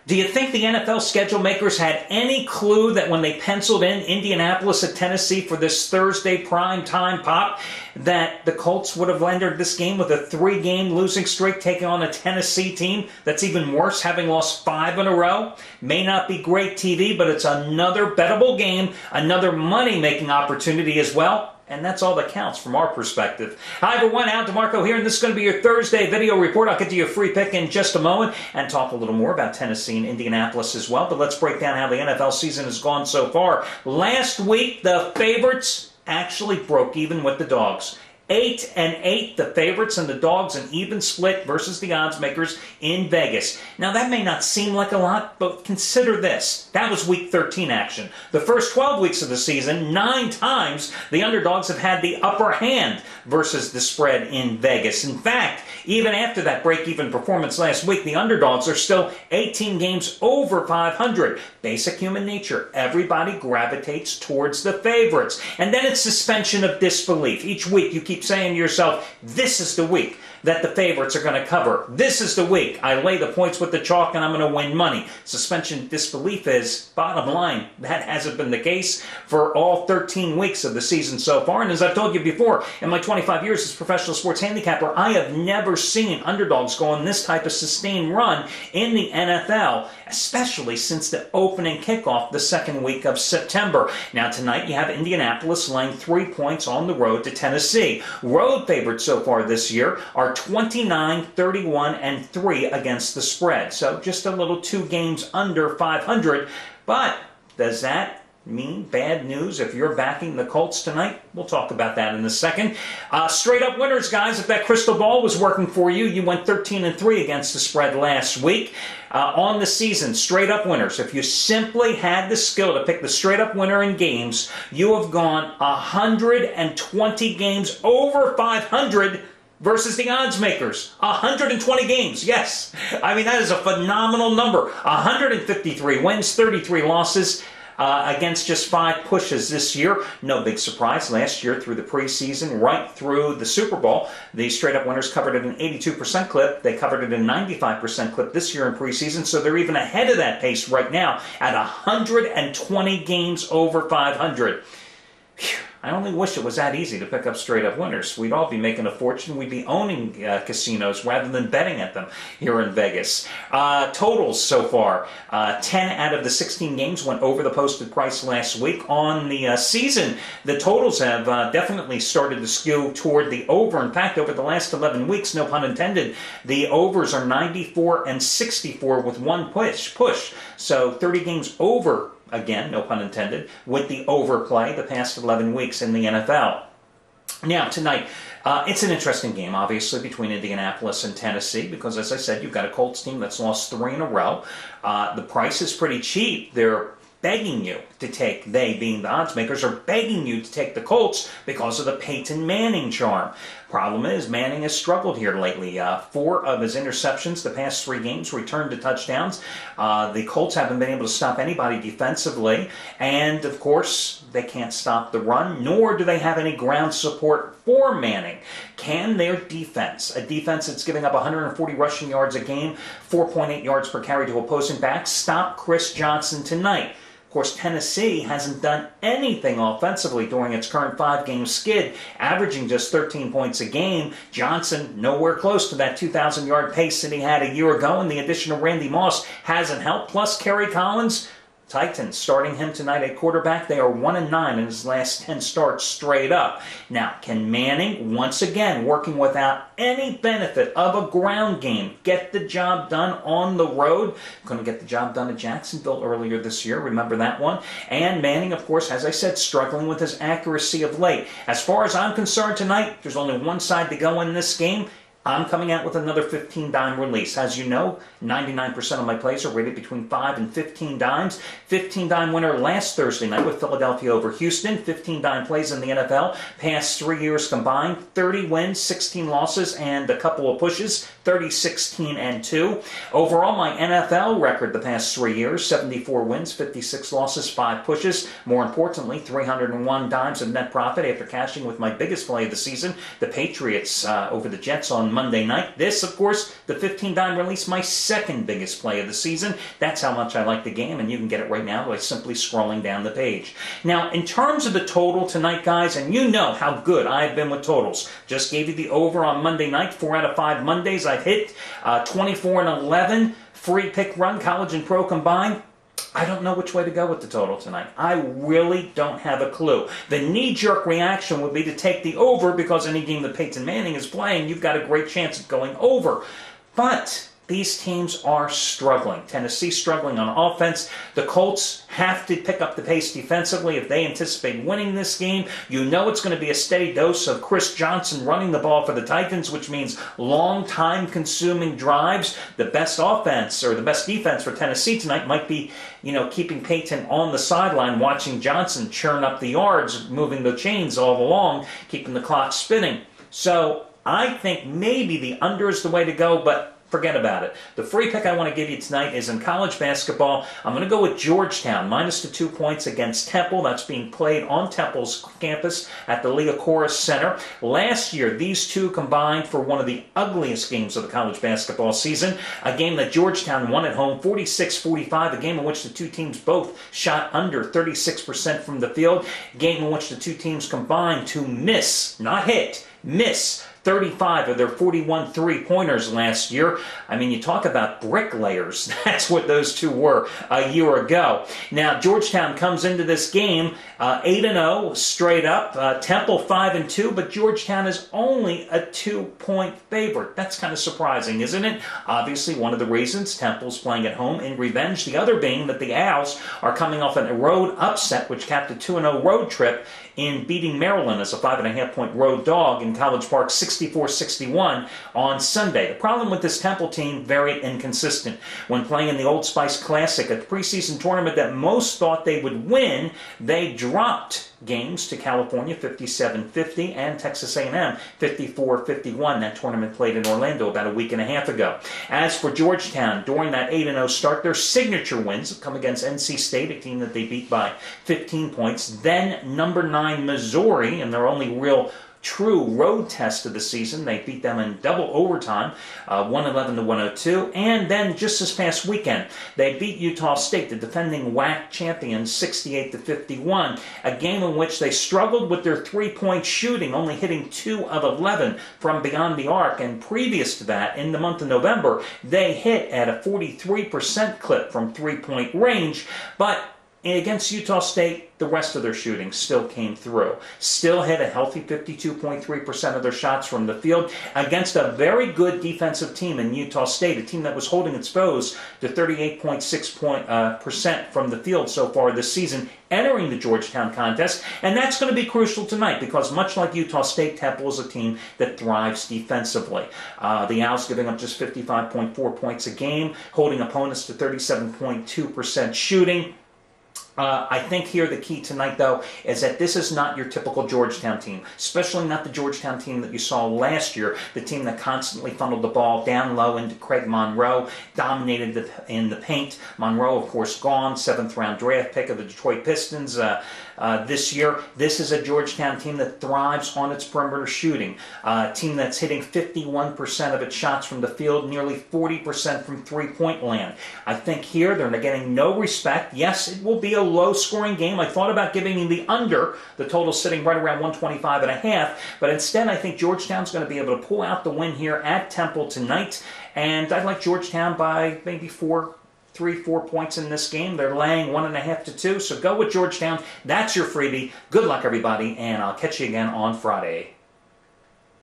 Do you think the NFL schedule makers had any clue that when they penciled in Indianapolis at Tennessee for this Thursday prime time pop, that the Colts would have entered this game with a 3-game losing streak, taking on a Tennessee team that's even worse, having lost 5 in a row? May not be great TV, but it's another bettable game, another money-making opportunity as well. And that's all that counts from our perspective. Hi everyone, Al DeMarco here, and this is going to be your Thursday video report. I'll get to your free pick in just a moment and talk a little more about Tennessee and Indianapolis as well. But let's break down how the NFL season has gone so far. Last week, the favorites actually broke even with the dogs. 8-8, the favorites and the dogs, an even split versus the odds makers in Vegas. Now that may not seem like a lot, but consider this. That was week 13 action. The first 12 weeks of the season, 9 times the underdogs have had the upper hand versus the spread in Vegas. In fact, even after that break-even performance last week, the underdogs are still 18 games over 500. Basic human nature. Everybody gravitates towards the favorites. And then it's suspension of disbelief. Each week you keep saying to yourself, this is the week that the favorites are going to cover. This is the week I lay the points with the chalk and I'm going to win money. Suspension of disbelief is, bottom line, that hasn't been the case for all 13 weeks of the season so far. And as I've told you before, in my 25 years as a professional sports handicapper, I have never seen underdogs go on this type of sustained run in the NFL, especially since the opening kickoff the second week of September. Now tonight you have Indianapolis laying 3 points on the road to Tennessee. Road favorites so far this year are 29, 31, and 3 against the spread. So just a little 2 games under 500. But does that mean bad news if you're backing the Colts tonight? We'll talk about that in a second. Straight up winners, guys. If that crystal ball was working for you, you went 13-3 against the spread last week. On the season, straight up winners. If you simply had the skill to pick the straight up winner in games, you have gone 120 games over 500 versus the odds makers. 120 games, yes. I mean, that is a phenomenal number. 153 wins, 33 losses against just 5 pushes this year. No big surprise. Last year through the preseason, right through the Super Bowl, the straight-up winners covered it an 82% clip. They covered it in 95% clip this year in preseason, so they're even ahead of that pace right now at 120 games over 500. Phew. I only wish it was that easy to pick up straight-up winners. We'd all be making a fortune. We'd be owning casinos rather than betting at them here in Vegas. Totals so far, 10 out of the 16 games went over the posted price last week. On the season, the totals have definitely started to skew toward the over. In fact, over the last 11 weeks, no pun intended, the overs are 94 and 64 with 1 push. So 30 games over, again, no pun intended, with the overplay the past 11 weeks in the NFL. Now, tonight, it's an interesting game, obviously, between Indianapolis and Tennessee, because, as I said, you've got a Colts team that's lost 3 in a row. The price is pretty cheap. They're begging you to take, they being the odds makers, are begging you to take the Colts because of the Peyton Manning charm. Problem is, Manning has struggled here lately. 4 of his interceptions the past 3 games returned to touchdowns. The Colts haven't been able to stop anybody defensively, and of course, they can't stop the run, nor do they have any ground support for Manning. Can their defense, a defense that's giving up 140 rushing yards a game, 4.8 yards per carry to opposing backs, stop Chris Johnson tonight? Of course, Tennessee hasn't done anything offensively during its current 5-game skid, averaging just 13 points a game. Johnson nowhere close to that 2,000-yard pace that he had a year ago, and the addition of Randy Moss hasn't helped. Plus, Kerry Collins, Titans starting him tonight at quarterback. They are 1-9 in his last 10 starts straight up. Now, can Manning, once again, working without any benefit of a ground game, get the job done on the road? Couldn't get the job done at Jacksonville earlier this year. Remember that one? And Manning, of course, as I said, struggling with his accuracy of late. As far as I'm concerned tonight, there's only one side to go in this game. I'm coming out with another 15 dime release. As you know, 99% of my plays are rated between 5 and 15 dimes. 15 dime winner last Thursday night with Philadelphia over Houston. 15 dime plays in the NFL. Past 3 years combined, 30 wins, 16 losses, and a couple of pushes. 30, 16, and 2. Overall, my NFL record the past 3 years, 74 wins, 56 losses, 5 pushes. More importantly, 301 dimes of net profit after cashing with my biggest play of the season, the Patriots over the Jets on Monday night. This, of course, the 15-dime release, my second biggest play of the season. That's how much I like the game, and you can get it right now by simply scrolling down the page. Now, in terms of the total tonight, guys, and you know how good I've been with totals. Just gave you the over on Monday night. 4 out of 5 Mondays I've hit. 24 and 11. Free pick run, college and pro combined. I don't know which way to go with the total tonight. I really don't have a clue. The knee-jerk reaction would be to take the over because any game that Peyton Manning is playing, you've got a great chance of going over. But these teams are struggling. Tennessee struggling on offense. The Colts have to pick up the pace defensively if they anticipate winning this game. You know it's going to be a steady dose of Chris Johnson running the ball for the Titans, which means long time-consuming drives. The best offense or the best defense for Tennessee tonight might be, keeping Peyton on the sideline, watching Johnson churn up the yards, moving the chains all along, keeping the clock spinning. So I think maybe the under is the way to go, but forget about it. The free pick I want to give you tonight is in college basketball. I'm going to go with Georgetown, minus the 2 points against Temple. That's being played on Temple's campus at the Liacouras Center. Last year, these two combined for one of the ugliest games of the college basketball season, a game that Georgetown won at home, 46-45, a game in which the two teams both shot under 36% from the field, a game in which the two teams combined to miss, not hit, miss 35 of their 41 three-pointers last year. I mean, you talk about bricklayers. That's what those two were a year ago. Now, Georgetown comes into this game 8-0 straight up. Temple 5-2, but Georgetown is only a 2-point favorite. That's kind of surprising, isn't it? Obviously, one of the reasons Temple's playing at home in revenge. The other being that the Owls are coming off a road upset, which capped a 2-0 road trip in beating Maryland as a 5.5-point road dog in College Park 64-61 on Sunday. The problem with this Temple team, very inconsistent. When playing in the Old Spice Classic, a preseason tournament that most thought they would win, they dropped games to California 57-50 and Texas A&M 54-51. That tournament played in Orlando about a week and a half ago. As for Georgetown, during that 8-0 start, their signature wins have come against NC State, a team that they beat by 15 points. Then number 9 Missouri, and their only real true road test of the season. They beat them in double overtime, 111-102. And then just this past weekend, they beat Utah State, the defending WAC champions, 68-51, a game in which they struggled with their three-point shooting, only hitting 2 of 11 from beyond the arc. And previous to that, in the month of November, they hit at a 43% clip from three-point range. But against Utah State, the rest of their shooting still came through. Still hit a healthy 52.3% of their shots from the field against a very good defensive team in Utah State, a team that was holding its foes to 38.6% from the field so far this season, entering the Georgetown contest. And that's going to be crucial tonight because much like Utah State, Temple is a team that thrives defensively. The Owls giving up just 55.4 points a game, holding opponents to 37.2% shooting. I think here the key tonight, though, is that this is not your typical Georgetown team, especially not the Georgetown team that you saw last year, the team that constantly funneled the ball down low into Craig Monroe, dominated in the paint. Monroe, of course, gone, 7th-round draft pick of the Detroit Pistons this year. This is a Georgetown team that thrives on its perimeter shooting, a team that's hitting 51% of its shots from the field, nearly 40% from three-point land. I think here they're getting no respect. Yes, it will be a low-scoring game. I thought about giving you the under, the total sitting right around 125.5, but instead I think Georgetown's going to be able to pull out the win here at Temple tonight, and I'd like Georgetown by maybe 4 points in this game. They're laying 1.5 to 2, so go with Georgetown. That's your freebie. Good luck, everybody, and I'll catch you again on Friday.